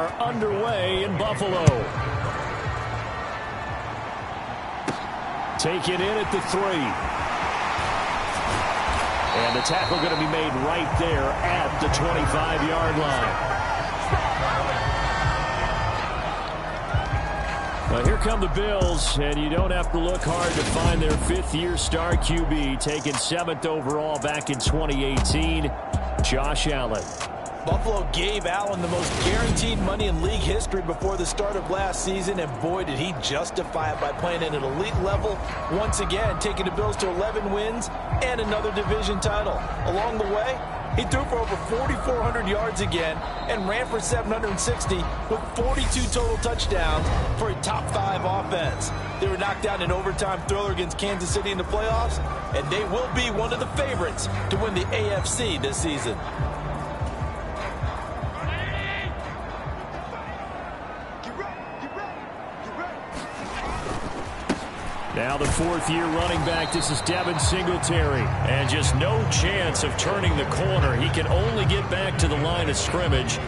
are underway in Buffalo. Take it in at the 3. And the tackle going to be made right there at the 25-yard line. Well, here come the Bills, and you don't have to look hard to find their fifth-year star QB, taken 7th overall back in 2018, Josh Allen. Buffalo gave Allen the most guaranteed money in league history before the start of last season, and boy, did he justify it by playing at an elite level. Once again, taking the Bills to 11 wins and another division title. Along the way, he threw for over 4,400 yards again and ran for 760 with 42 total touchdowns for a top-5 offense. They were knocked down in overtime thriller against Kansas City in the playoffs, and they will be one of the favorites to win the AFC this season. Now the fourth-year running back, this is Devin Singletary. And just no chance of turning the corner. He can only get back to the line of scrimmage.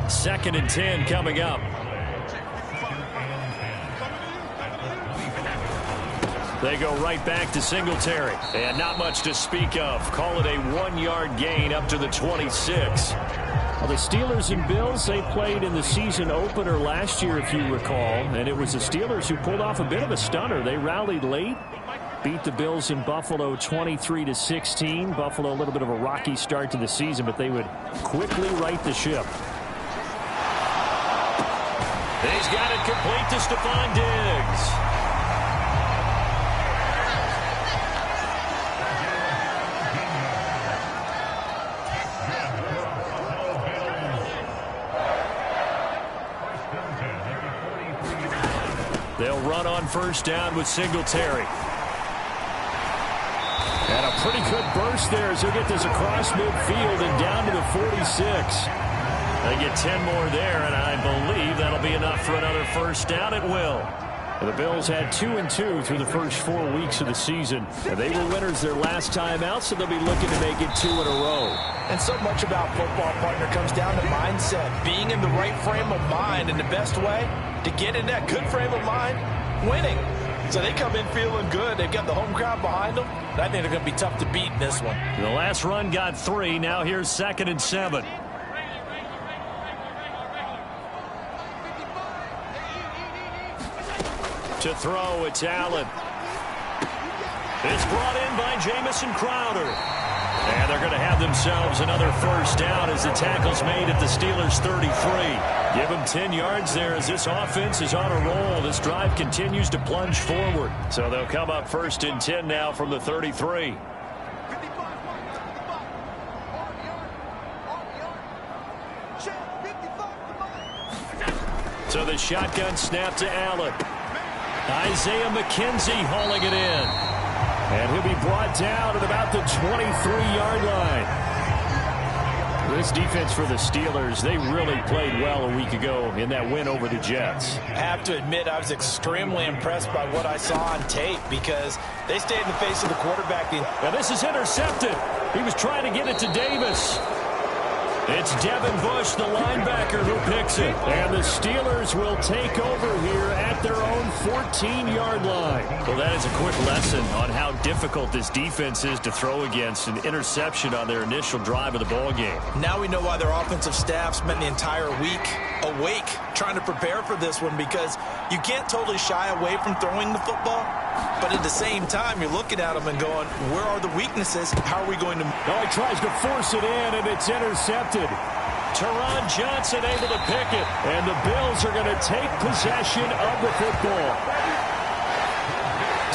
2nd and 10 coming up. They go right back to Singletary. And not much to speak of. Call it a 1-yard gain up to the 26. Well, the Steelers and Bills, they played in the season opener last year, if you recall. And it was the Steelers who pulled off a bit of a stunner. They rallied late, beat the Bills in Buffalo 23-16. Buffalo, a little bit of a rocky start to the season, but they would quickly right the ship. He's got it complete to Stephon Diggs. They'll run on first down with Singletary. And a pretty good burst there as he'll get this across midfield and down to the 46. They get 10 more there, and I believe that'll be enough for another first down. It will. The Bills had 2-2 through the first 4 weeks of the season. And they were winners their last time out, so they'll be looking to make it 2 in a row. And so much about football, partner, comes down to mindset. Being in the right frame of mind, and the best way to get in that good frame of mind, winning. So they come in feeling good. They've got the home crowd behind them. I think they're going to be tough to beat in this one. The last run got 3. Now here's 2nd and 7. To throw, it's Allen. It's brought in by Jamison Crowder. And they're going to have themselves another first down as the tackle's made at the Steelers' 33. Give them 10 yards there as this offense is on a roll. This drive continues to plunge forward. So they'll come up 1st and 10 now from the 33. So the shotgun snap to Allen. Isaiah McKenzie hauling it in. And he'll be brought down at about the 23-yard line. This defense for the Steelers, they really played well a week ago in that win over the Jets. I have to admit, I was extremely impressed by what I saw on tape because they stayed in the face of the quarterback. Now this is intercepted. He was trying to get it to Davis. It's Devin Bush, the linebacker, who picks it. And the Steelers will take over here at their own 14-yard line. Well, that is a quick lesson on how difficult this defense is to throw against. An interception on their initial drive of the ballgame. Now we know why their offensive staff spent the entire week awake trying to prepare for this one, because you can't totally shy away from throwing the football. But at the same time, you're looking at them and going, where are the weaknesses? How are we going to... Oh, he tries to force it in, and it's intercepted. Teron Johnson able to pick it. And the Bills are going to take possession of the football.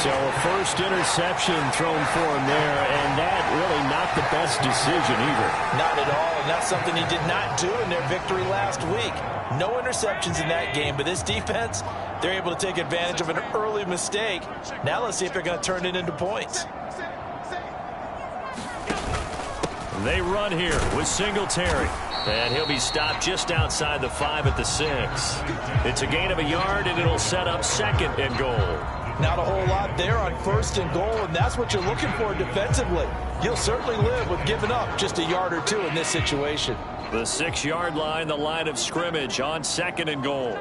So a first interception thrown for him there, and that really not the best decision either. Not at all, and that's something he did not do in their victory last week. No interceptions in that game, but this defense, they're able to take advantage of an early mistake. Now let's see if they're going to turn it into points. They run here with Singletary. And he'll be stopped just outside the 5 at the 6. It's a gain of a yard, and it'll set up 2nd and goal. Not a whole lot there on 1st and goal, and that's what you're looking for defensively. You'll certainly live with giving up just a yard or two in this situation. The 6-yard line, the line of scrimmage on 2nd and goal.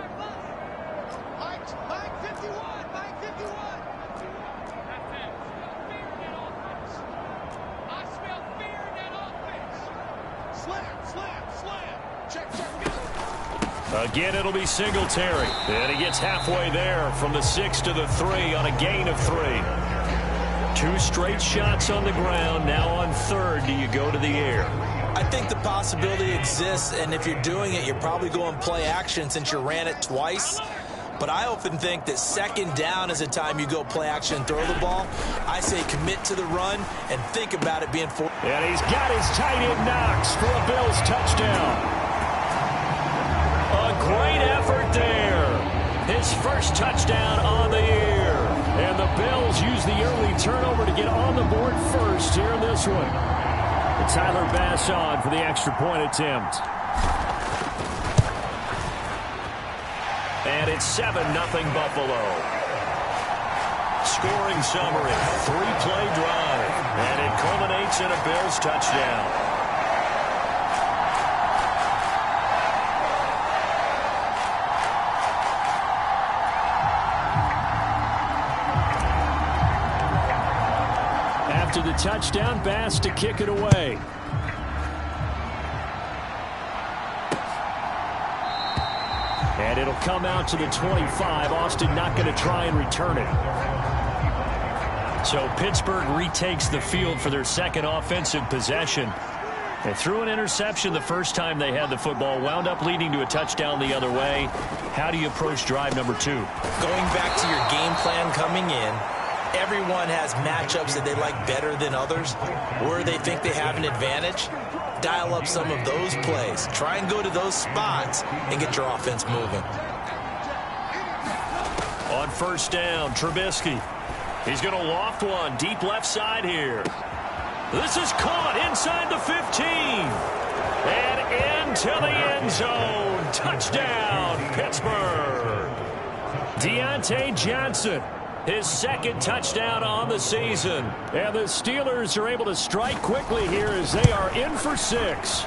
Again, it'll be Singletary. And he gets halfway there from the 6 to the 3 on a gain of 3. 2 straight shots on the ground. Now on 3rd, do you go to the air? I think the possibility exists, and if you're doing it, you're probably going play action since you ran it twice. But I often think that 2nd down is a time you go play action and throw the ball. I say commit to the run and think about it being for. And he's got his tight end Knox for a Bills touchdown. A great effort there. His first touchdown on the year. And the Bills use the early turnover to get on the board first here in this one. And Tyler Bass on for the extra point attempt. And it's 7-0 Buffalo. Scoring summary, 3-play drive. And it culminates in a Bills touchdown. After the touchdown, Bass to kick it away. And it'll come out to the 25. Austin not going to try and return it. So Pittsburgh retakes the field for their second offensive possession. They threw an interception the first time they had the football, wound up leading to a touchdown the other way. How do you approach drive number 2? Going back to your game plan coming in, everyone has matchups that they like better than others, where they think they have an advantage. Dial up some of those plays. Try and go to those spots and get your offense moving. On 1st down, Trubisky. He's going to loft one deep left side here. This is caught inside the 15. And into the end zone. Touchdown, Pittsburgh. Deontay Johnson. His second touchdown on the season. And the Steelers are able to strike quickly here as they are in for 6.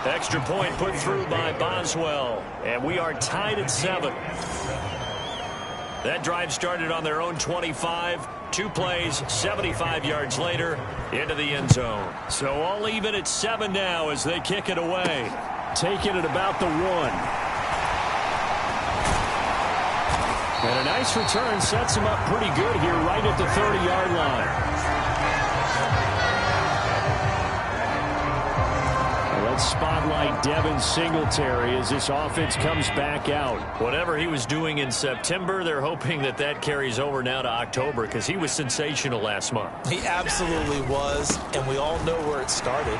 Extra point put through by Boswell. And we are tied at 7. That drive started on their own 25. 2 plays, 75 yards later, into the end zone. So all even at 7 now as they kick it away. Taking it about the 1. And a nice return sets him up pretty good here right at the 30-yard line. Let's spotlight Devin Singletary as this offense comes back out. Whatever he was doing in September, they're hoping that that carries over now to October because he was sensational last month. He absolutely was, and we all know where it started.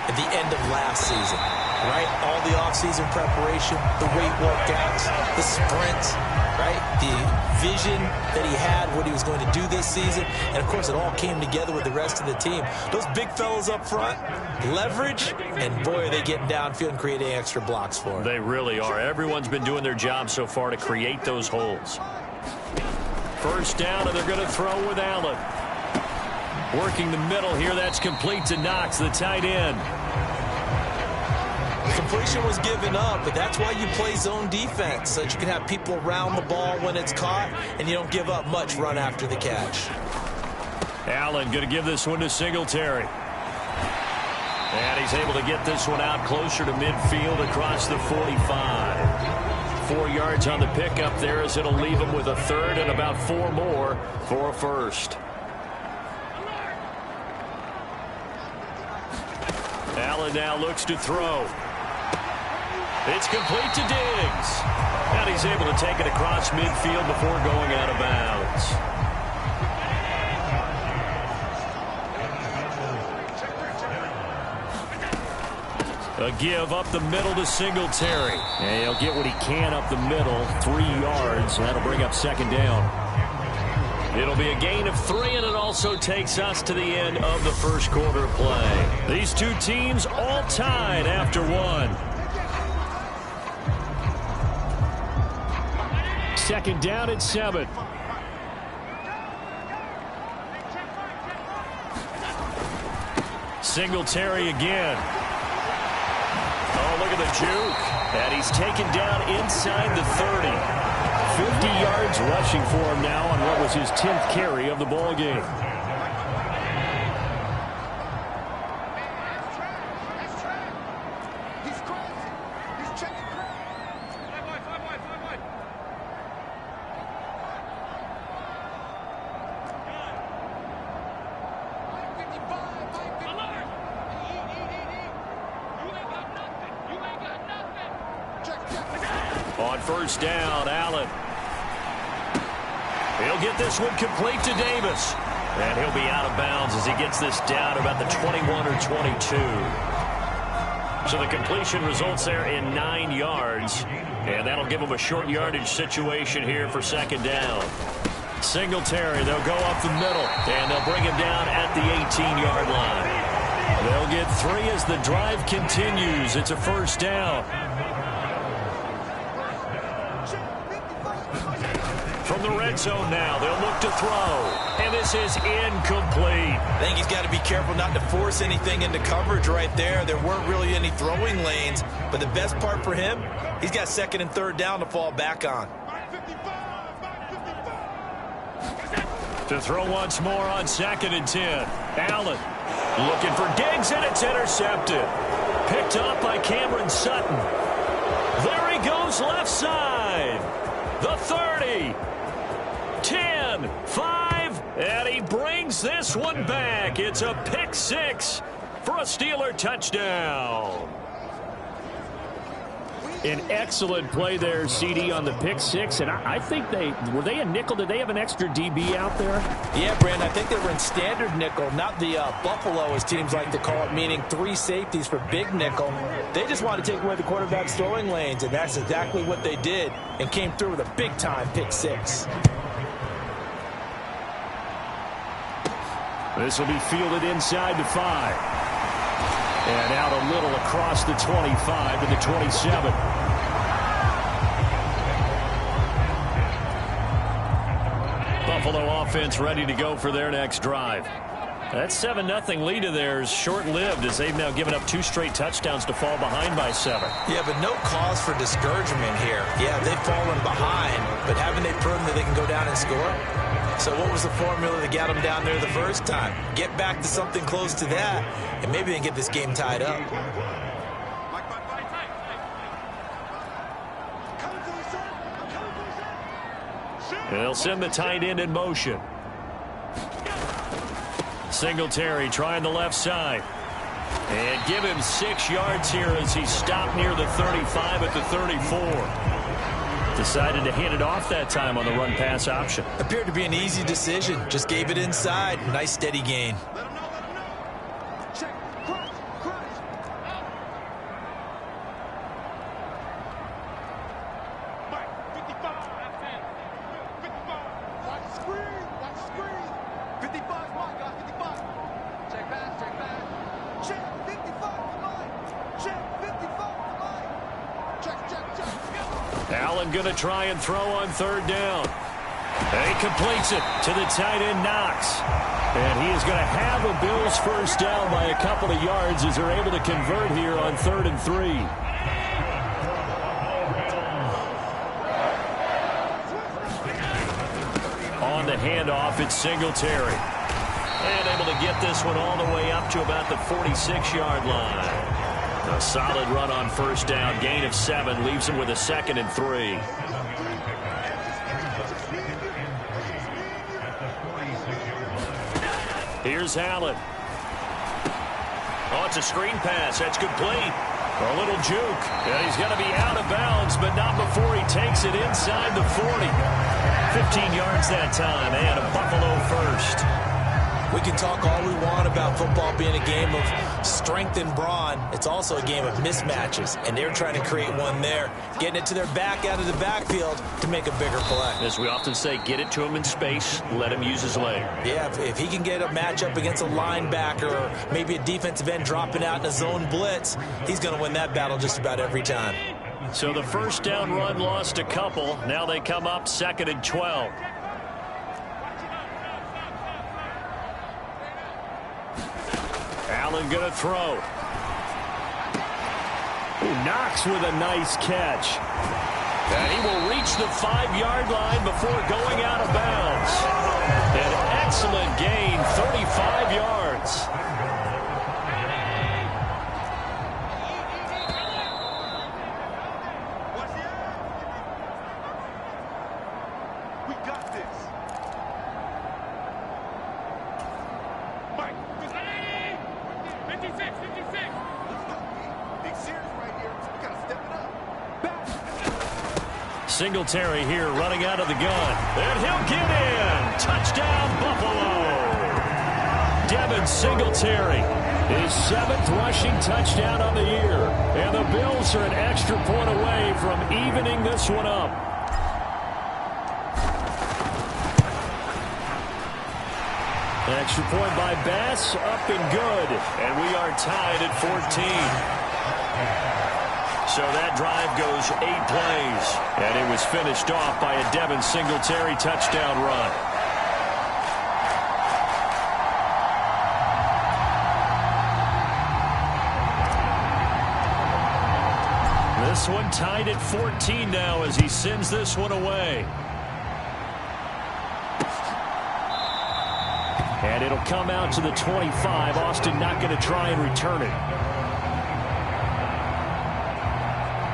At the end of last season, right? All the offseason preparation, the weight workouts, the sprints, right? The vision that he had, what he was going to do this season. And, of course, it all came together with the rest of the team. Those big fellas up front, leverage, and, boy, are they getting downfield and creating extra blocks for him. They really are. Everyone's been doing their job so far to create those holes. 1st down, and they're going to throw with Allen. Working the middle here. That's complete to Knox, the tight end. Completion was given up, but that's why you play zone defense, so that you can have people around the ball when it's caught, and you don't give up much run after the catch. Allen going to give this one to Singletary. And he's able to get this one out closer to midfield across the 45. 4 yards on the pickup there as it'll leave him with a 3rd and about 4 more for a 1st. Allen now looks to throw. It's complete to Diggs. And he's able to take it across midfield before going out of bounds. A give up the middle to Singletary. And he'll get what he can up the middle, 3 yards. And that'll bring up 2nd down. It'll be a gain of 3, and it also takes us to the end of the first quarter play. These two teams all tied after 1. 2nd down at 7. Singletary again. Oh, look at the juke. And he's taken down inside the 30. 50 yards rushing for him now on what was his 10th carry of the ball game. On first down, Allen. He'll get this one complete to Davis. And he'll be out of bounds as he gets this down about the 21 or 22. So the completion results there in 9 yards. And that'll give him a short yardage situation here for second down. Singletary, they'll go up the middle. And they'll bring him down at the 18-yard line. They'll get 3 as the drive continues. It's a first down. From the red zone now, they'll look to throw. And this is incomplete. I think he's got to be careful not to force anything into coverage right there. There weren't really any throwing lanes. But the best part for him, he's got second and third down to fall back on. To throw once more on second and 10. Allen looking for Diggs, and it's intercepted. Picked up by Cameron Sutton. There he goes left side. The 30. 10, 5, and he brings this one back. It's a pick 6 for a Steeler touchdown. An excellent play there, CD, on the pick 6, and I think were they a nickel? Did they have an extra DB out there? Yeah, Brandon, I think they were in standard nickel, not the Buffalo, as teams like to call it, meaning 3 safeties for big nickel. They just want to take away the quarterback's throwing lanes, and that's exactly what they did, and came through with a big-time pick 6. This will be fielded inside the 5. And out a little across the 25 to the 27. Buffalo offense ready to go for their next drive. That 7-0 lead of theirs short-lived as they've now given up 2 straight touchdowns to fall behind by 7. Yeah, but no cause for discouragement here. Yeah, they've fallen behind, but haven't they proven that they can go down and score? So what was the formula that got them down there the first time? Get back to something close to that, and maybe they can get this game tied up. They'll send the tight end in motion. Singletary trying the left side. And give him 6 yards here as he stopped near the 35 at the 34. Decided to hand it off that time on the run-pass option. Appeared to be an easy decision. Just gave it inside. Nice steady gain. Allen going to try and throw on third down. And he completes it to the tight end, Knox. And he is going to have a Bills first down by a couple of yards as they're able to convert here on 3rd and 3. On the handoff, it's Singletary. And able to get this one all the way up to about the 46-yard line. A solid run on first down. Gain of 7 leaves him with a 2nd and 3. Here's Allen. Oh, it's a screen pass. That's complete. A little juke. And he's going to be out of bounds, but not before he takes it inside the 40. 15 yards that time, and a Buffalo first. We can talk all we want about football being a game of strength and brawn. It's also a game of mismatches, and they're trying to create one there, getting it to their back out of the backfield to make a bigger play. As we often say, get it to him in space, let him use his leg. Yeah, if he can get a matchup against a linebacker or maybe a defensive end dropping out in a zone blitz, he's going to win that battle just about every time. So the first down run lost a couple. Now they come up 2nd and 12. Allen going to throw. Knox with a nice catch. And he will reach the 5-yard line before going out of bounds. An excellent gain, 35 yards. We got this. Mike. 56. Big series right here. We got to step it up. Back. Singletary here running out of the gun. And he'll get in. Touchdown, Buffalo. Devin Singletary, his 7th rushing touchdown on the year. And the Bills are an extra point away from evening this one up. Extra point by Bass, up and good. And we are tied at 14. So that drive goes 8 plays. And it was finished off by a Devin Singletary touchdown run. This one tied at 14 now as he sends this one away. And it'll come out to the 25. Austin not going to try and return it.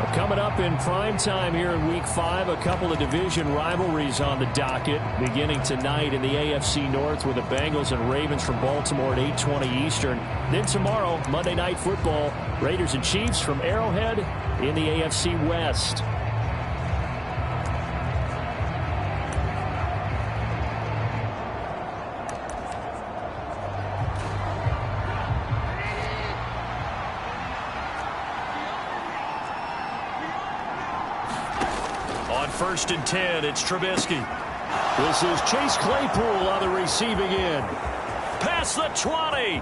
Well, coming up in prime time here in Week 5, a couple of division rivalries on the docket. Beginning tonight in the AFC North with the Bengals and Ravens from Baltimore at 8:20 Eastern. Then tomorrow, Monday Night Football, Raiders and Chiefs from Arrowhead in the AFC West. On 1st and 10, it's Trubisky. This is Chase Claypool on the receiving end. Past the 20.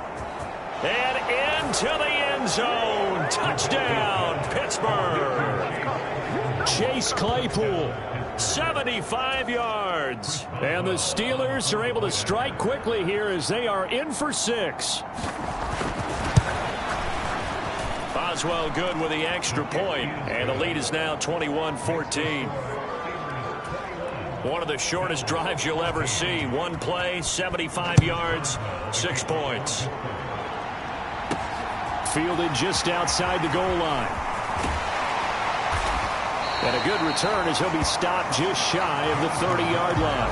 And into the end zone. Touchdown, Pittsburgh. Chase Claypool, 75 yards. And the Steelers are able to strike quickly here as they are in for 6. Boswell good with the extra point, and the lead is now 21-14. One of the shortest drives you'll ever see. One play, 75 yards, 6 points. Fielded just outside the goal line. And a good return as he'll be stopped just shy of the 30-yard line.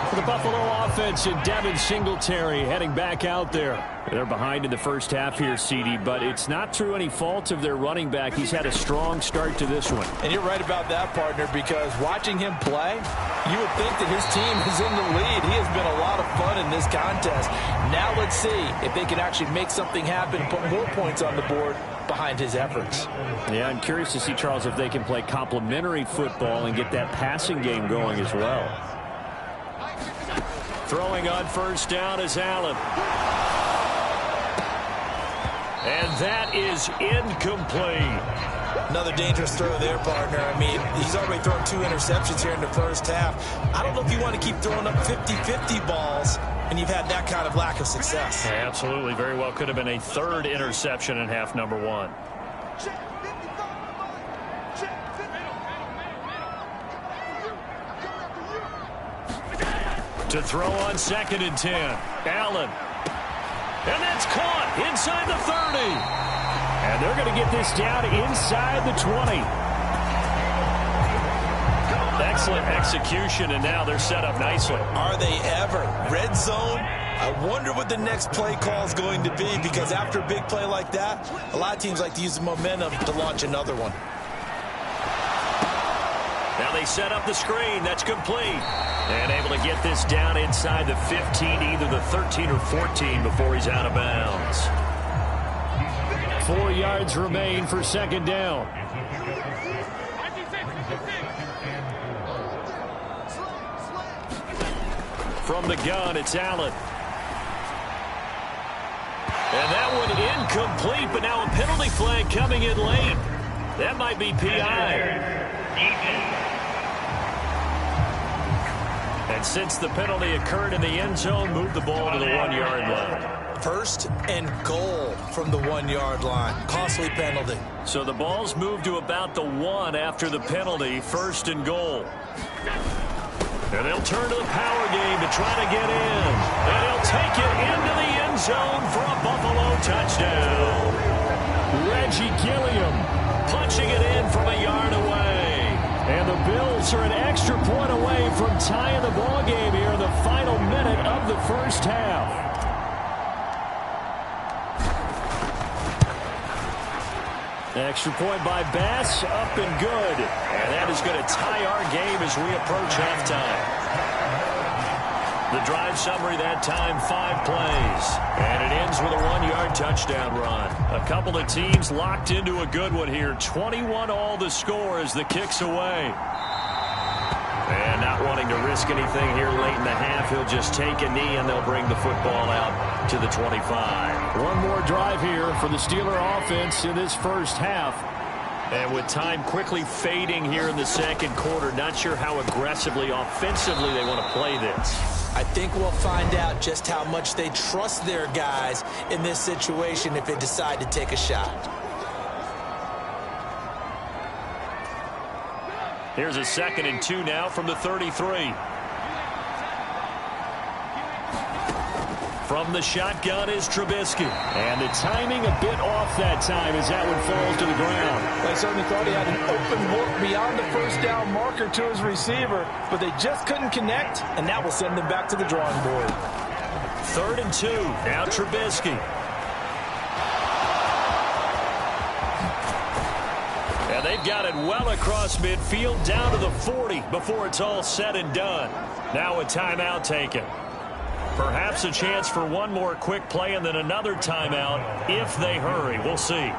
For the Buffalo offense and Devin Singletary heading back out there. They're behind in the first half here, CD, but it's not through any fault of their running back. He's had a strong start to this one. And you're right about that, partner, because watching him play, you would think that his team is in the lead. He has been a lot of fun in this contest. Now let's see if they can actually make something happen, put more points on the board behind his efforts. Yeah, I'm curious to see, Charles, if they can play complementary football and get that passing game going as well. Throwing on 1st down is Allen. And that is incomplete. Another dangerous throw there, partner. I mean, he's already thrown 2 interceptions here in the first half. I don't know if you want to keep throwing up 50-50 balls and you've had that kind of lack of success. Yeah, absolutely. Very well could have been a 3rd interception in half number 1. To throw on 2nd and 10. Allen. And that's caught inside the 30. And they're going to get this down inside the 20. Excellent execution, and now they're set up nicely. Are they ever? Red zone? I wonder what the next play call is going to be, because after a big play like that, a lot of teams like to use the momentum to launch another one. Now they set up the screen. That's complete. And able to get this down inside the 15, either the 13 or 14 before he's out of bounds. 4 yards remain for 2nd down. From the gun, it's Allen. And that one incomplete, but now a penalty flag coming in late. That might be PI. And And since the penalty occurred in the end zone, move the ball to the 1-yard line. First and goal from the 1-yard line. Costly penalty. So the ball's moved to about the 1 after the penalty. First and goal. And they'll turn to the power game to try to get in. And he'll take it into the end zone for a Buffalo touchdown. Reggie Gilliam punching it in from a yard away. And the Bills are an extra point away from tying the ball game here in the final minute of the first half. Extra point by Bass, up and good. And that is going to tie our game as we approach halftime. The drive summary that time, 5 plays. And it ends with a 1-yard touchdown run. A couple of teams locked into a good one here. 21 all the score as the kick's away. And not wanting to risk anything here late in the half, he'll just take a knee and they'll bring the football out to the 25. One more drive here for the Steeler offense in this first half. And with time quickly fading here in the second quarter, not sure how aggressively, offensively they want to play this. I think we'll find out just how much they trust their guys in this situation if they decide to take a shot. Here's a 2nd and 2 now from the 33. From the shotgun is Trubisky. And the timing a bit off that time as that one falls to the ground. They certainly thought he had an open look beyond the first down marker to his receiver, but they just couldn't connect, and that will send them back to the drawing board. 3rd and 2. Now Trubisky. And they've got it well across midfield down to the 40 before it's all said and done. Now a timeout taken. Perhaps a chance for one more quick play and then another timeout if they hurry. We'll see.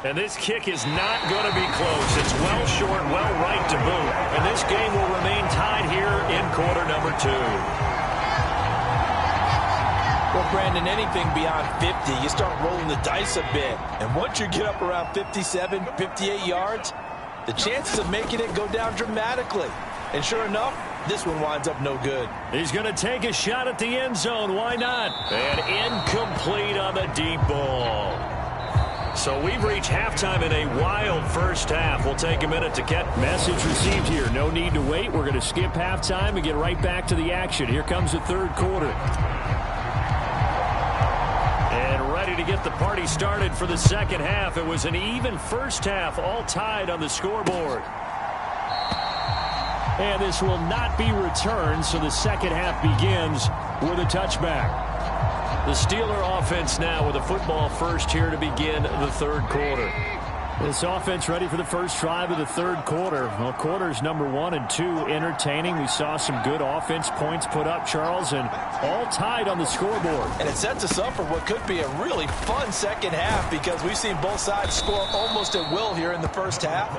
And this kick is not going to be close. It's well short, well right to boot. And this game will remain tied here in quarter number 2. Well, Brandon, anything beyond 50, you start rolling the dice a bit. And once you get up around 57, 58 yards, the chances of making it go down dramatically. And sure enough, this one winds up no good. He's going to take a shot at the end zone. Why not? And incomplete on the deep ball. So we've reached halftime in a wild first half. We'll take a minute to get message received here. No need to wait. We're going to skip halftime and get right back to the action. Here comes the third quarter. Ready to get the party started for the second half. It was an even first half, all tied on the scoreboard. And this will not be returned, so the second half begins with a touchback. The Steeler offense now with a football first here to begin the third quarter. This offense ready for the first drive of the third quarter. Well, quarters number 1 and 2 entertaining. We saw some good offense points put up, Charles, and all tied on the scoreboard. And it sets us up for what could be a really fun second half because we've seen both sides score almost at will here in the first half.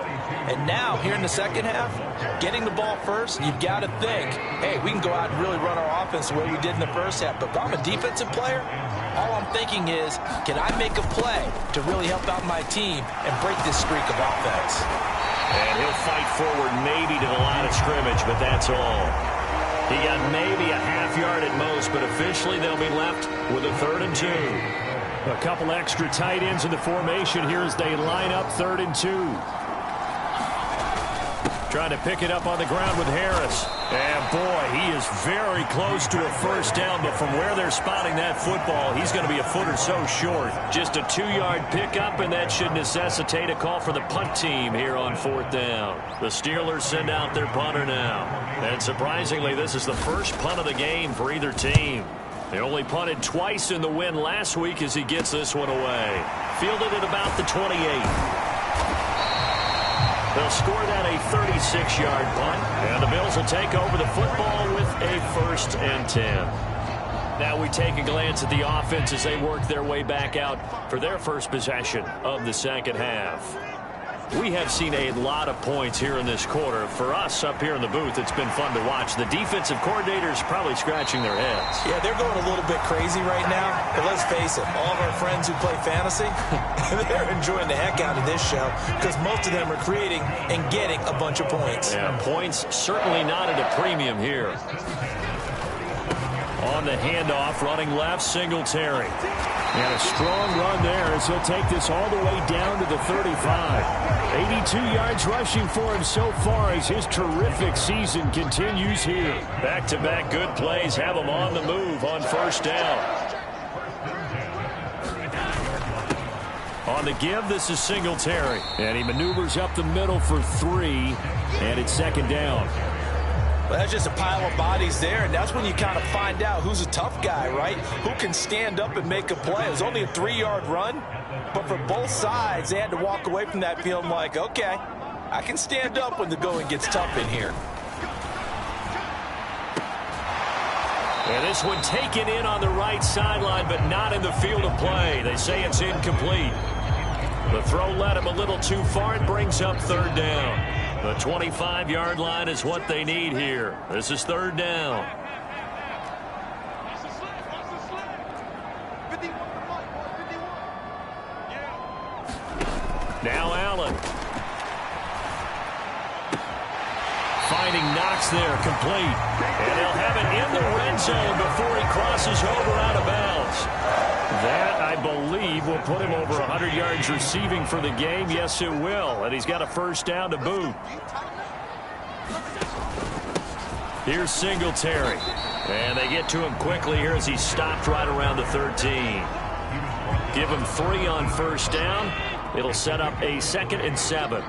And now, here in the second half, getting the ball first, you've got to think, hey, we can go out and really run our offense the way we did in the first half. But if I'm a defensive player, all I'm thinking is, can I make a play to really help out my team and break this streak of offense? And he'll fight forward maybe to the line of scrimmage, but that's all. He got maybe a half yard at most, but officially they'll be left with a 3rd and 2. A couple extra tight ends in the formation here as they line up 3rd and 2. Trying to pick it up on the ground with Harris. And boy, he is very close to a first down, but from where they're spotting that football, he's going to be a foot or so short. Just a 2-yard pickup, and that should necessitate a call for the punt team here on 4th down. The Steelers send out their punter now. And surprisingly, this is the first punt of the game for either team. They only punted twice in the win last week as he gets this one away. Fielded at about the 28. They'll score that a 36-yard punt, and the Bills will take over the football with a 1st and 10. Now we take a glance at the offense as they work their way back out for their first possession of the second half. We have seen a lot of points here in this quarter. For us up here in the booth, it's been fun to watch. The defensive coordinators probably scratching their heads. Yeah, they're going a little bit crazy right now. But let's face it, all of our friends who play fantasy, they're enjoying the heck out of this show because most of them are creating and getting a bunch of points. Yeah, points certainly not at a premium here. On the handoff, running left, Singletary. And a strong run there as he'll take this all the way down to the 35. 82 yards rushing for him so far as his terrific season continues here. Back-to-back good plays have him on the move on first down. On the give, this is Singletary. And he maneuvers up the middle for 3, and it's second down. Well, that's just a pile of bodies there, and that's when you kind of find out who's a tough guy, right? Who can stand up and make a play. It was only a 3-yard run, but for both sides, they had to walk away from that feeling like, okay, I can stand up when the going gets tough in here. And this one taken in on the right sideline, but not in the field of play. They say it's incomplete. The throw led him a little too far and brings up third down. The 25-yard line is what they need here. This is third down. Now Allen. Finding Knox there, complete. And they'll have it in the red zone before he crosses over out of bounds. That, I believe, will put him over 100 yards receiving for the game. Yes, it will. And he's got a first down to boot. Here's Singletary. And they get to him quickly here as he stopped right around the 13. Give him 3 on first down. It'll set up a 2nd and 7.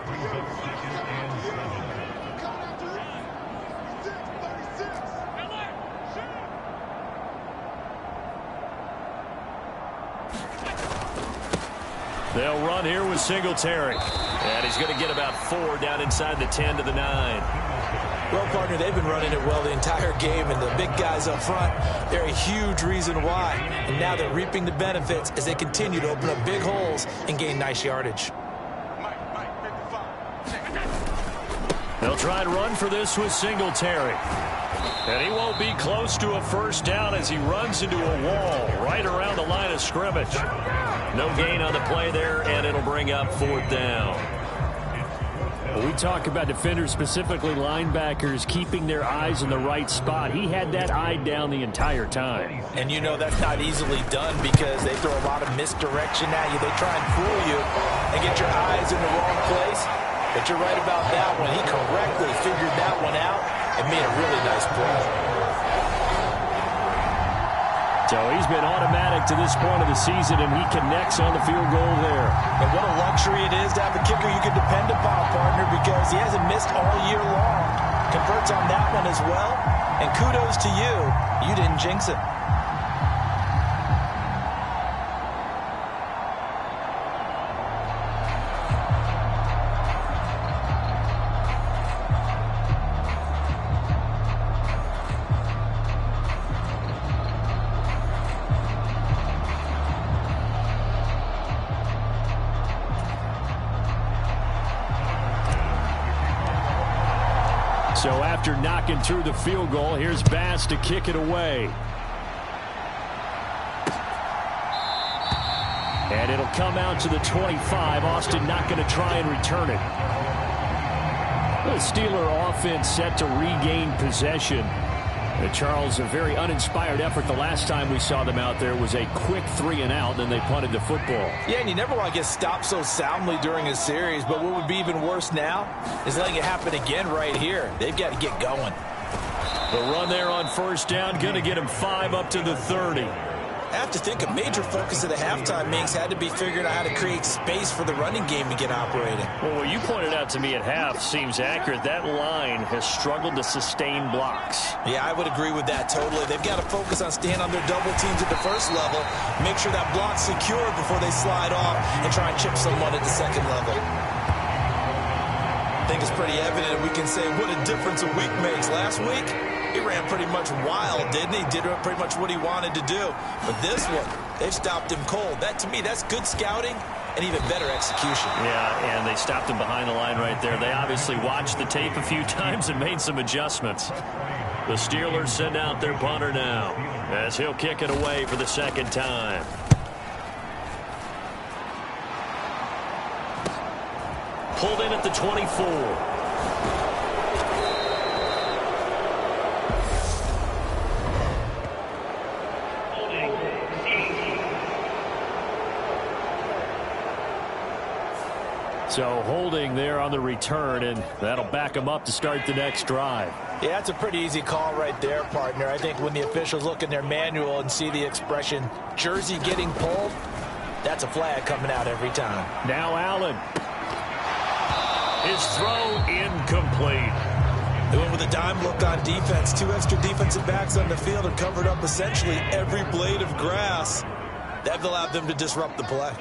They'll run here with Singletary. And he's going to get about 4 down inside the 10 to the 9. Well, partner, they've been running it well the entire game, and the big guys up front, they're a huge reason why. And now they're reaping the benefits as they continue to open up big holes and gain nice yardage. They'll try and run for this with Singletary. And he won't be close to a first down as he runs into a wall right around the line of scrimmage. No gain on the play there, and it'll bring up 4th down. Well, we talk about defenders, specifically linebackers, keeping their eyes in the right spot. He had that eye down the entire time. And you know that's not easily done because they throw a lot of misdirection at you. They try and fool you and get your eyes in the wrong place. But you're right about that one. He correctly figured that one out and made a really nice play. So he's been automatic to this point of the season, and he connects on the field goal there. And what a luxury it is to have a kicker you can depend upon, partner, because he hasn't missed all year long. Converts on that one as well. And kudos to you. You didn't jinx it. So after knocking through the field goal, here's Bass to kick it away. And it'll come out to the 25. Austin not going to try and return it. The Steeler offense set to regain possession. Charles, a very uninspired effort. The last time we saw them out there was a quick 3-and-out, then they punted the football. Yeah, and you never want to get stopped so soundly during a series, but what would be even worse now is letting it happen again right here. They've got to get going. The run there on first down, going to get him 5 up to the 30. I have to think a major focus of the halftime meetings had to be figuring out how to create space for the running game to get operating. Well, what you pointed out to me at half seems accurate. That line has struggled to sustain blocks. Yeah, I would agree with that totally. They've got to focus on staying on their double teams at the first level, make sure that block's secure before they slide off and try and chip someone at the second level. I think it's pretty evident we can say what a difference a week makes. Last week, he ran pretty much wild, didn't he? Did pretty much what he wanted to do. But this one, They've stopped him cold. That, to me, that's good scouting and even better execution. Yeah, and they stopped him behind the line right there. They obviously watched the tape a few times and made some adjustments. The Steelers send out their punter now as he'll kick it away for the second time. Pulled in at the 24. So holding there on the return, and that'll back them up to start the next drive. Yeah, that's a pretty easy call right there, partner. I think when the officials look in their manual and see the expression jersey getting pulled, that's a flag coming out every time. Now Allen. His throw incomplete. They went with a dime look on defense. 2 extra defensive backs on the field and covered up essentially every blade of grass. That allowed them to disrupt the play.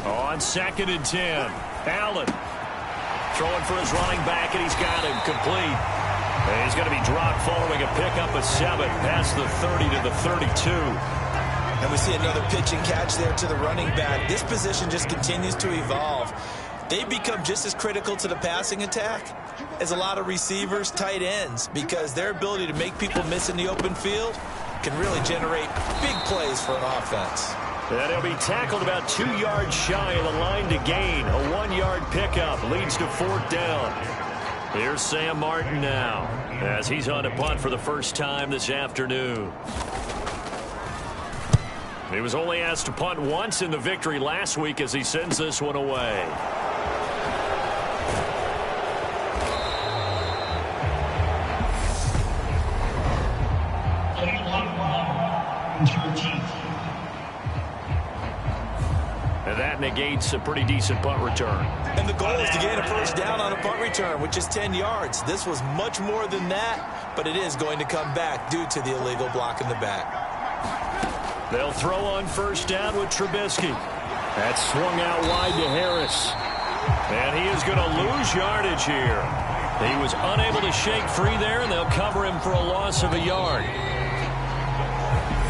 On 2nd and 10, Allen throwing for his running back, and he's got him complete. And he's going to be dropped following a pickup of 7 past the 30 to the 32. And we see another pitch and catch there to the running back. This position just continues to evolve. They become just as critical to the passing attack as a lot of receivers, tight ends, because their ability to make people miss in the open field can really generate big plays for an offense. And he'll be tackled about 2 yards shy of the line to gain. A 1-yard pickup leads to 4th down. Here's Sam Martin now as he's on to punt for the first time this afternoon. He was only asked to punt once in the victory last week as he sends this one away. And that negates a pretty decent punt return. And the goal is to gain a first down on a punt return, which is 10 yards. This was much more than that, but it is going to come back due to the illegal block in the back. They'll throw on first down with Trubisky. That's swung out wide to Harris. And he is going to lose yardage here. He was unable to shake free there, and they'll cover him for a loss of a yard.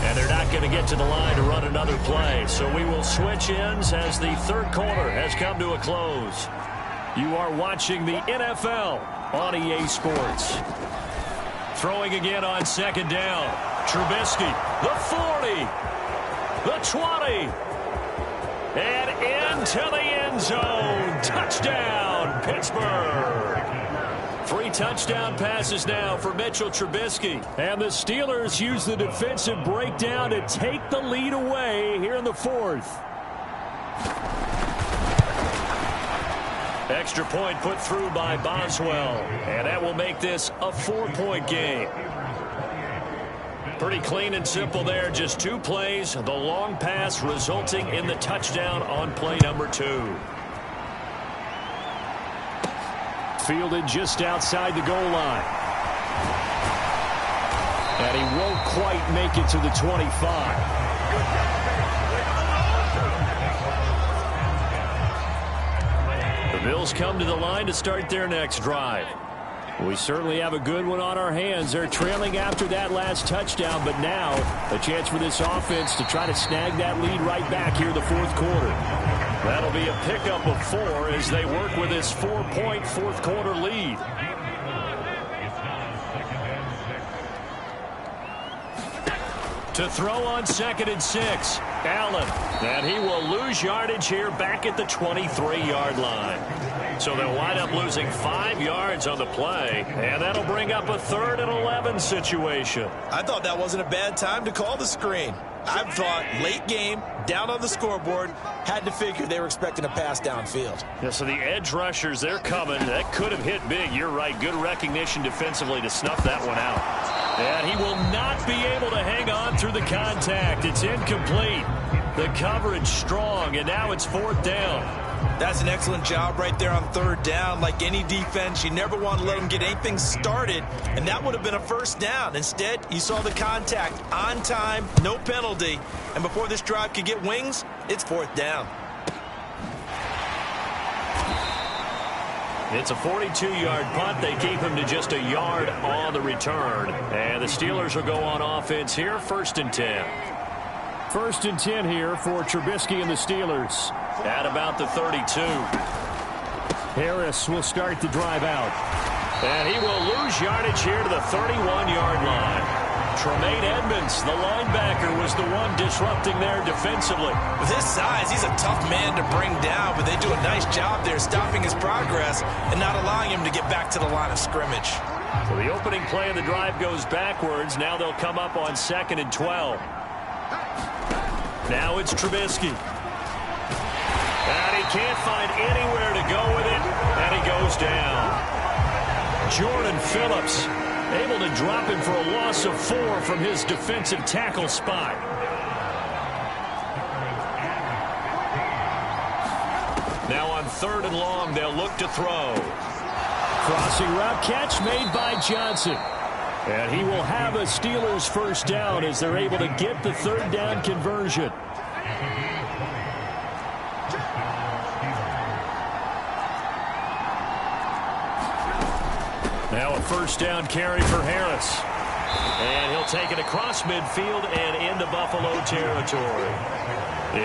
And they're not going to get to the line to run another play. So we will switch ends as the third quarter has come to a close. You are watching the NFL on EA Sports. Throwing again on second down. Trubisky, the 40, the 20, and into the end zone. Touchdown, Pittsburgh. 3 touchdown passes now for Mitchell Trubisky. And the Steelers use the defensive breakdown to take the lead away here in the 4th. Extra point put through by Boswell. And that will make this a 4-point game. Pretty clean and simple there. Just 2 plays. The long pass resulting in the touchdown on play number 2. Fielded just outside the goal line. And he won't quite make it to the 25. The Bills come to the line to start their next drive. We certainly have a good one on our hands. They're trailing after that last touchdown, but now a chance for this offense to try to snag that lead right back here in the 4th quarter. That'll be a pickup of 4 as they work with this 4-point 4th quarter lead. To throw on 2nd and 6, Allen. And he will lose yardage here back at the 23-yard line. So they'll wind up losing 5 yards on the play, and that'll bring up a 3rd and 11 situation. I thought that wasn't a bad time to call the screen. I thought late game, down on the scoreboard, had to figure they were expecting a pass downfield. Yeah, so the edge rushers, they're coming. That could have hit big. You're right. Good recognition defensively to snuff that one out. And he will not be able to hang on through the contact. It's incomplete. The coverage strong, and now it's 4th down. That's an excellent job right there on third down. Like any defense, you never want to let them get anything started, and that would have been a first down. Instead, you saw the contact on time, no penalty, and before this drive could get wings, it's fourth down. It's a 42-yard punt. They keep him to just a yard on the return. And the Steelers will go on offense here, 1st and 10. 1st and 10 here for Trubisky and the Steelers. At about the 32. Harris will start the drive out. And he will lose yardage here to the 31-yard line. Tremaine Edmonds, the linebacker, was the one disrupting there defensively. With his size, he's a tough man to bring down, but they do a nice job there stopping his progress and not allowing him to get back to the line of scrimmage. So the opening play of the drive goes backwards. Now they'll come up on 2nd and 12. Now it's Trubisky. And he can't find anywhere to go with it, and he goes down. Jordan Phillips able to drop him for a loss of 4 from his defensive tackle spot. Now on 3rd and long, they'll look to throw. Crossing route catch made by Johnson. And he will have a Steelers first down as they're able to get the 3rd down conversion. Now a first down carry for Harris. And he'll take it across midfield and into Buffalo territory.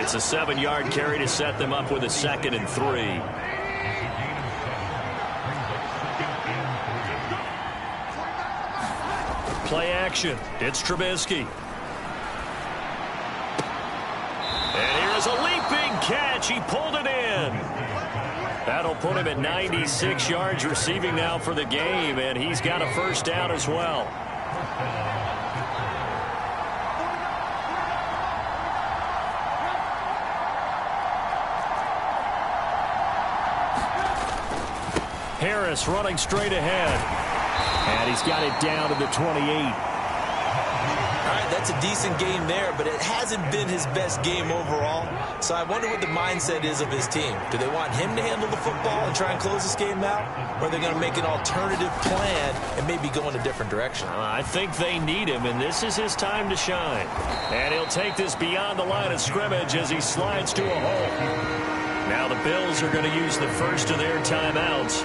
It's a 7-yard carry to set them up with a 2nd and 3. Play action. It's Trubisky. And here's a leaping catch. He pulled it in. That'll put him at 96 yards receiving now for the game, and he's got a first down as well. Harris running straight ahead. And he's got it down to the 28. All right, that's a decent game there, but it hasn't been his best game overall. So I wonder what the mindset is of his team. Do they want him to handle the football and try and close this game out? Or are they going to make an alternative plan and maybe go in a different direction? I think they need him, and this is his time to shine. And he'll take this beyond the line of scrimmage as he slides to a hole. Now the Bills are going to use the first of their timeouts.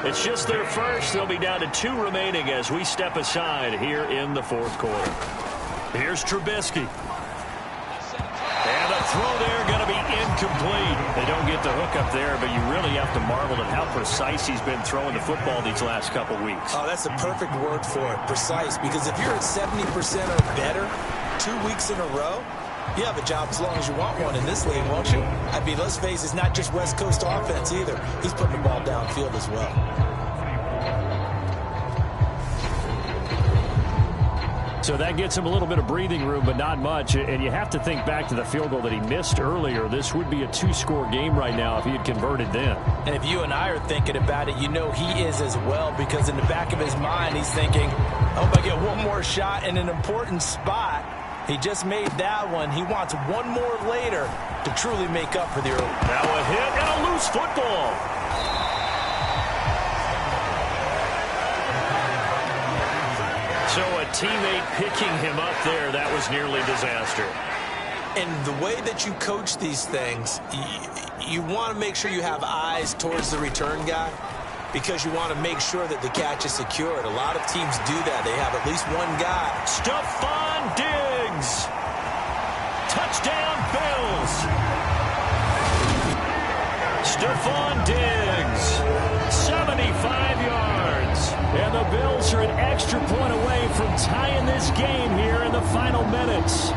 It's just their first. They'll be down to 2 remaining as we step aside here in the 4th quarter. Here's Trubisky. And the throw there going to be incomplete. They don't get the hook up there, but you really have to marvel at how precise he's been throwing the football these last couple weeks. Oh, that's the perfect word for it, precise, because if you're at 70% or better 2 weeks in a row, you have a job as long as you want one in this league, won't you? I mean, let's face it, it's not just West Coast offense either. He's putting the ball downfield as well. So that gets him a little bit of breathing room, but not much. And you have to think back to the field goal that he missed earlier. This would be a 2-score game right now if he had converted then. And if you and I are thinking about it, you know he is as well, because in the back of his mind, he's thinking, I hope I get one more shot in an important spot. He just made that one. He wants one more later to truly make up for the early. Now a hit and a loose football. So a teammate picking him up there, that was nearly disaster. And the way that you coach these things, you want to make sure you have eyes towards the return guy, because you want to make sure that the catch is secured. A lot of teams do that. They have at least one guy. Stephon Diggs. Touchdown, Bills. Stephon Diggs. 75 yards. And the Bills are an extra point away from tying this game here in the final minutes.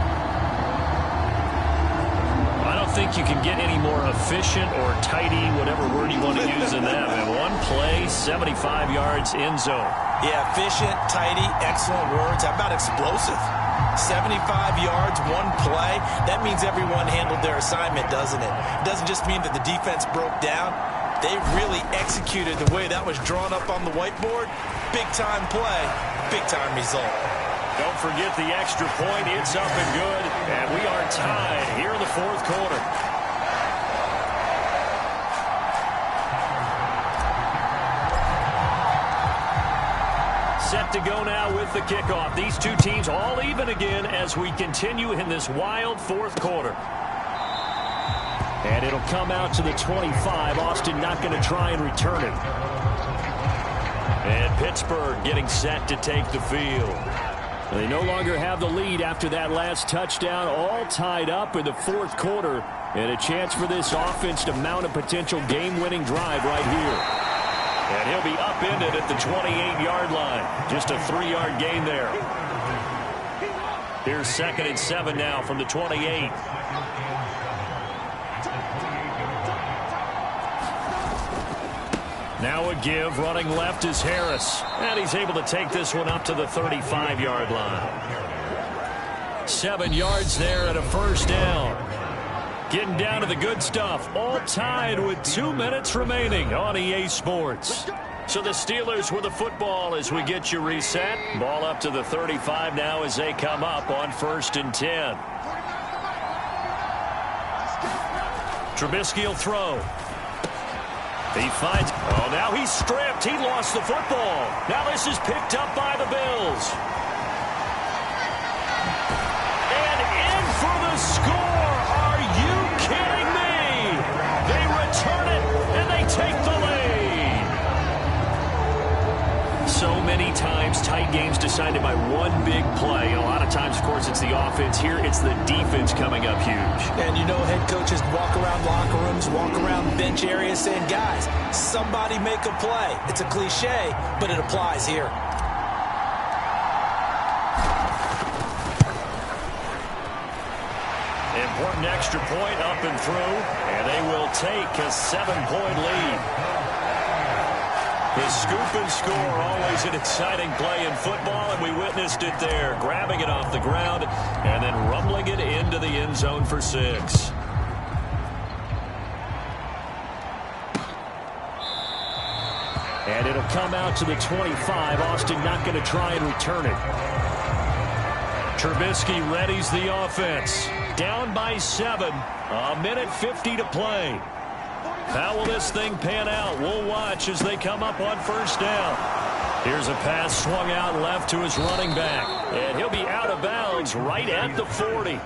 I don't think you can get any more efficient or tidy, whatever word you want to use in that. In one play, 75 yards in zone. Yeah, efficient, tidy, excellent words. How about explosive? 75 yards, one play. That means everyone handled their assignment, doesn't it? It doesn't just mean that the defense broke down. They really executed the way that was drawn up on the whiteboard. Big-time play, big-time result. Don't forget the extra point. It's up and good. And we are tied here in the 4th quarter. set to go now with the kickoff. These two teams all even again as we continue in this wild fourth quarter. And it'll come out to the 25. Austin not going to try and return it. And Pittsburgh getting set to take the field. They no longer have the lead after that last touchdown, all tied up in the fourth quarter, and a chance for this offense to mount a potential game-winning drive right here. And he'll be upended at the 28-yard line. Just a 3-yard gain there. Here's 2nd and 7 now from the 28. Now a give, running left is Harris. And he's able to take this one up to the 35-yard line. 7 yards there and a first down. Getting down to the good stuff. All tied with 2 minutes remaining on EA Sports. So the Steelers with the football as we get you reset. Ball up to the 35 now as they come up on 1st and 10. Trubisky will throw. He finds... Oh, now he's stripped. He lost the football. Now this is picked up by the Bills. And in for the score. Are you kidding me? They return it, and they take the lead. So many times, tight games decided by one big play. A lot of times, of course, it's the offense. Here, it's the defense coming up huge. And you know head coaches walk around locker rooms, walk around bench areas saying, guys, somebody make a play. It's a cliche, but it applies here. Important extra point up and through, and they will take a 7-point lead. The scoop and score, always an exciting play in football, and we witnessed it there, grabbing it off the ground and then rumbling it into the end zone for 6. And it'll come out to the 25. Austin not going to try and return it. Trubisky readies the offense. Down by 7. A minute 50 to play. How will this thing pan out? We'll watch as they come up on 1st down. Here's a pass swung out left to his running back. And he'll be out of bounds right at the 40.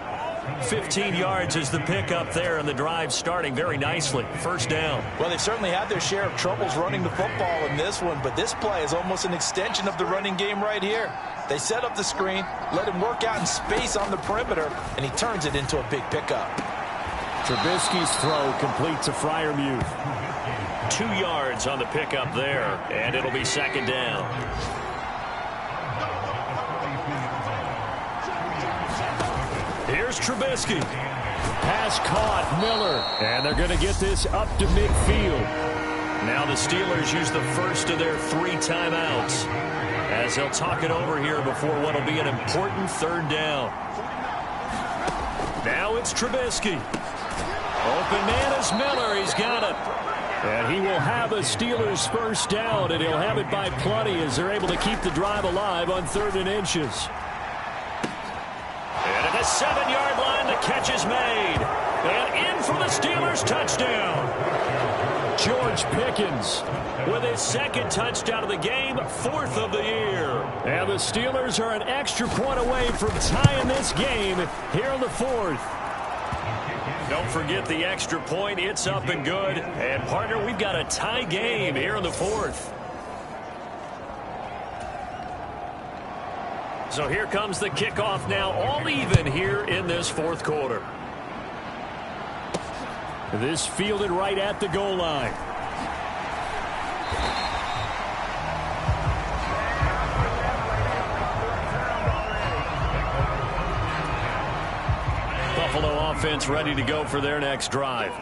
15 yards is the pickup there, and the drive starting very nicely. 1st down. Well, they've certainly had their share of troubles running the football in this one, but this play is almost an extension of the running game right here. They set up the screen, let him work out in space on the perimeter, and he turns it into a big pickup. Trubisky's throw completes a Freiermuth. 2 yards on the pickup there, and it'll be 2nd down. Here's Trubisky. Pass caught, Miller. And they're going to get this up to midfield. Now the Steelers use the first of their 3 timeouts as they'll talk it over here before what will be an important 3rd down. Now it's Trubisky. Open man is Miller. He's got it. And he will have a Steelers 1st down, and he'll have it by plenty as they're able to keep the drive alive on 3rd and inches. And at the 7-yard line, the catch is made. And in for the Steelers touchdown. George Pickens with his 2nd touchdown of the game, 4th of the year. And the Steelers are an extra point away from tying this game here in the 4th. Don't forget the extra point. It's up and good. And, partner, we've got a tie game here in the 4th. So here comes the kickoff now, all even here in this 4th quarter. This fielded right at the goal line. Buffalo offense ready to go for their next drive.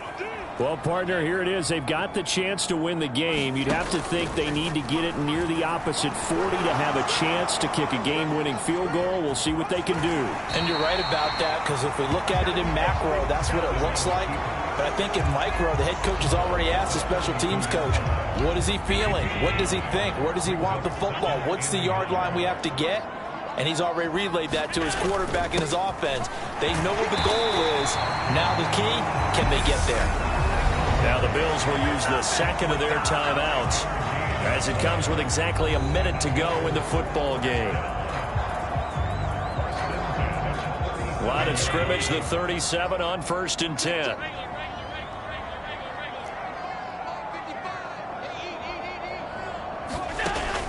Well, partner, here it is. They've got the chance to win the game. You'd have to think they need to get it near the opposite 40 to have a chance to kick a game-winning field goal. We'll see what they can do. And you're right about that, because if we look at it in macro, that's what it looks like. But I think in micro, the head coach has already asked the special teams coach, what is he feeling? What does he think? Where does he want the football? What's the yard line we have to get? And he's already relayed that to his quarterback and his offense. They know what the goal is. Now the key, can they get there? Now the Bills will use the 2nd of their timeouts. as it comes with exactly a minute to go in the football game. Line of scrimmage, the 37 on 1st and 10.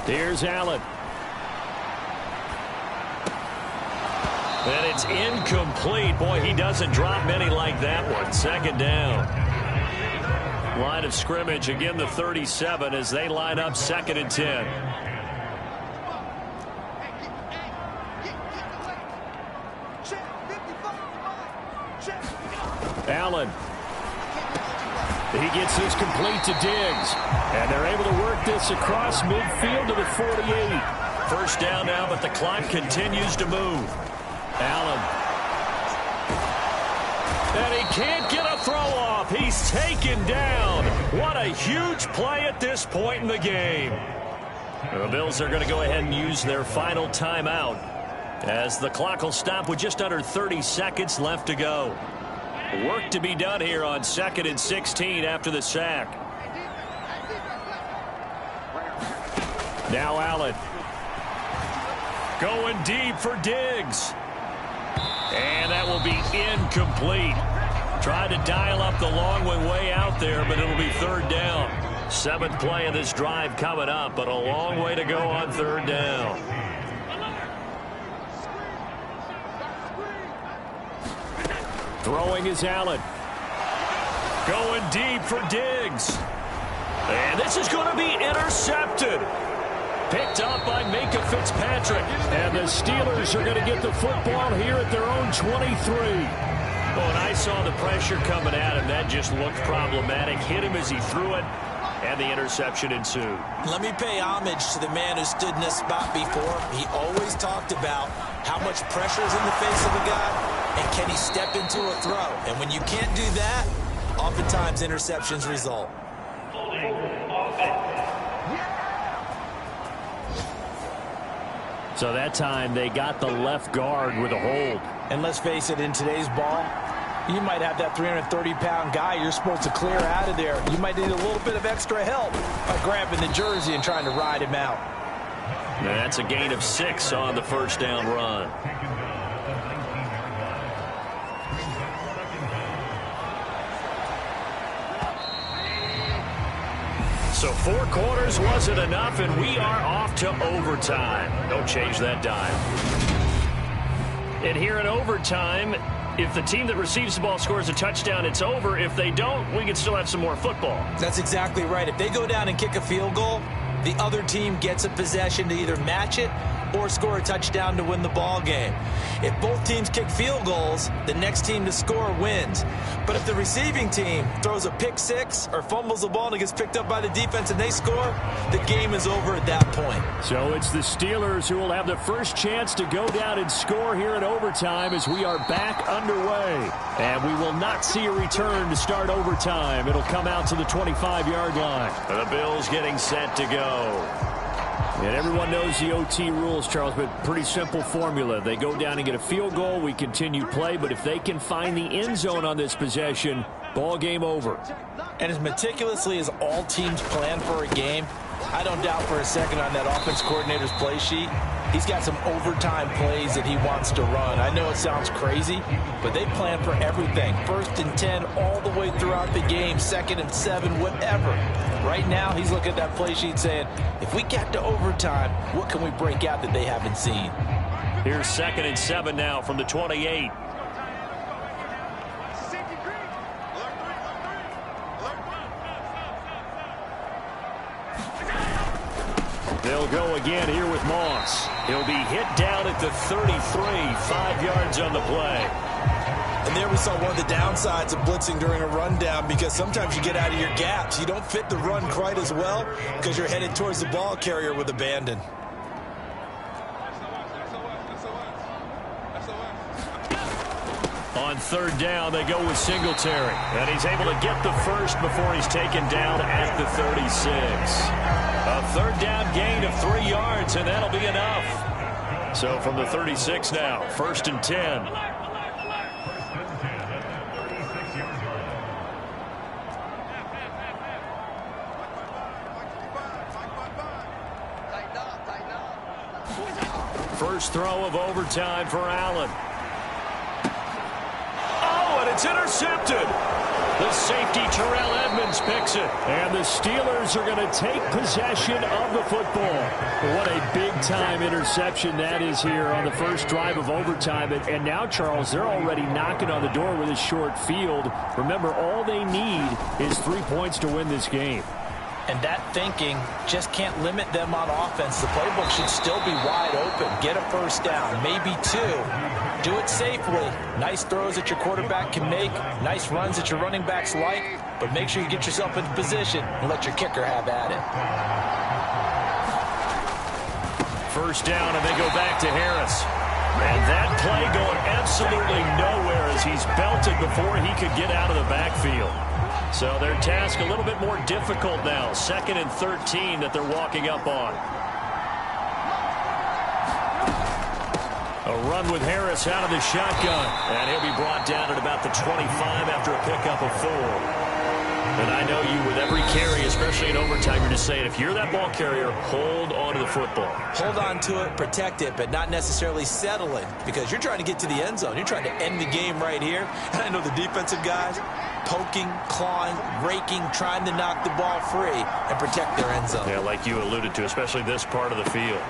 Here's Allen. And it's incomplete. Boy, he doesn't drop many like that one. 2nd down. Line of scrimmage, again the 37 as they line up 2nd and 10. Allen. He gets this complete to Diggs. And they're able to work this across midfield to the 48. 1st down now, but the clock continues to move. Allen. And he can't get a throw off. He's taken down. What a huge play at this point in the game. The Bills are going to go ahead and use their final timeout as the clock will stop with just under 30 seconds left to go. Work to be done here on 2nd and 16 after the sack. Now Allen. Going deep for Diggs. And that will be incomplete. Tried to dial up the long one way out there, but it'll be 3rd down. 7th play of this drive coming up, but a long way to go on 3rd down. Throwing is Allen. Going deep for Diggs. And this is going to be intercepted. Picked up by Micah Fitzpatrick. And the Steelers are going to get the football here at their own 23. Well, and I saw the pressure coming at him. That just looked problematic. Hit him as he threw it, and the interception ensued. Let me pay homage to the man who stood in this spot before. He always talked about how much pressure is in the face of a guy, and can he step into a throw. And when you can't do that, oftentimes interceptions result. So that time they got the left guard with a hold. And let's face it, in today's ball, you might have that 330-pound guy you're supposed to clear out of there. You might need a little bit of extra help by grabbing the jersey and trying to ride him out. And that's a gain of 6 on the 1st down run. So 4 quarters wasn't enough, and we are off to overtime. Don't change that dime. And here in overtime, if the team that receives the ball scores a touchdown, it's over. If they don't, we can still have some more football. That's exactly right. If they go down and kick a field goal, the other team gets a possession to either match it or score a touchdown to win the ball game. If both teams kick field goals, the next team to score wins. But if the receiving team throws a pick six or fumbles the ball and it gets picked up by the defense and they score, the game is over at that point. So it's the Steelers who will have the first chance to go down and score here in overtime as we are back underway. And we will not see a return to start overtime. It'll come out to the 25-yard line. The Bills getting set to go. And everyone knows the OT rules, Charles, but pretty simple formula. They go down and get a field goal, we continue play, but if they can find the end zone on this possession, ball game over. And as meticulously as all teams plan for a game, I don't doubt for a second on that offense coordinator's play sheet, he's got some overtime plays that he wants to run. I know it sounds crazy, but they plan for everything. 1st and 10 all the way throughout the game, 2nd and 7, whatever. Right now, he's looking at that play sheet saying, if we get to overtime, what can we break out that they haven't seen? Here's 2nd and 7 now from the 28. They'll go again here with Moss. He'll be hit down at the 33, 5 yards on the play. And there we saw one of the downsides of blitzing during a rundown, because sometimes you get out of your gaps. You don't fit the run quite as well because you're headed towards the ball carrier with abandon. On 3rd down, they go with Singletary. And he's able to get the first before he's taken down at the 36. A 3rd down gain of 3 yards, and that'll be enough. So from the 36 now, 1st and 10. first throw of overtime for Allen. Oh, and it's intercepted. The safety, Terrell Edmonds, picks it. And the Steelers are going to take possession of the football. What a big-time interception that is here on the first drive of overtime. And now, Charles, they're already knocking on the door with a short field. Remember, all they need is 3 points to win this game. And that thinking just can't limit them on offense. The playbook should still be wide open. Get a first down, maybe 2. Do it safely. Nice throws that your quarterback can make. Nice runs that your running backs like. But make sure you get yourself into position and let your kicker have at it. First down, and they go back to Harris. And that play going absolutely nowhere as he's belted before he could get out of the backfield. So their task a little bit more difficult now. 2nd and 13 that they're walking up on. A run with Harris out of the shotgun. And he'll be brought down at about the 25 after a pickup of 4. And I know you, with every carry, especially in overtime, you're just saying, if you're that ball carrier, hold on to the football. Hold on to it, protect it, but not necessarily settle it, because you're trying to get to the end zone. You're trying to end the game right here. And I know the defensive guys poking, clawing, raking, trying to knock the ball free and protect their end zone. Yeah, like you alluded to, especially this part of the field.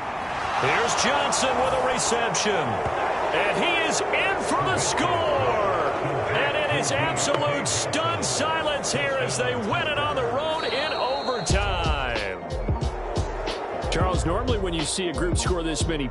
Here's Johnson with a reception. And he is in for the score. And it is absolute stunned silence here as they win it on the road in overtime. Charles, normally when you see a group score this many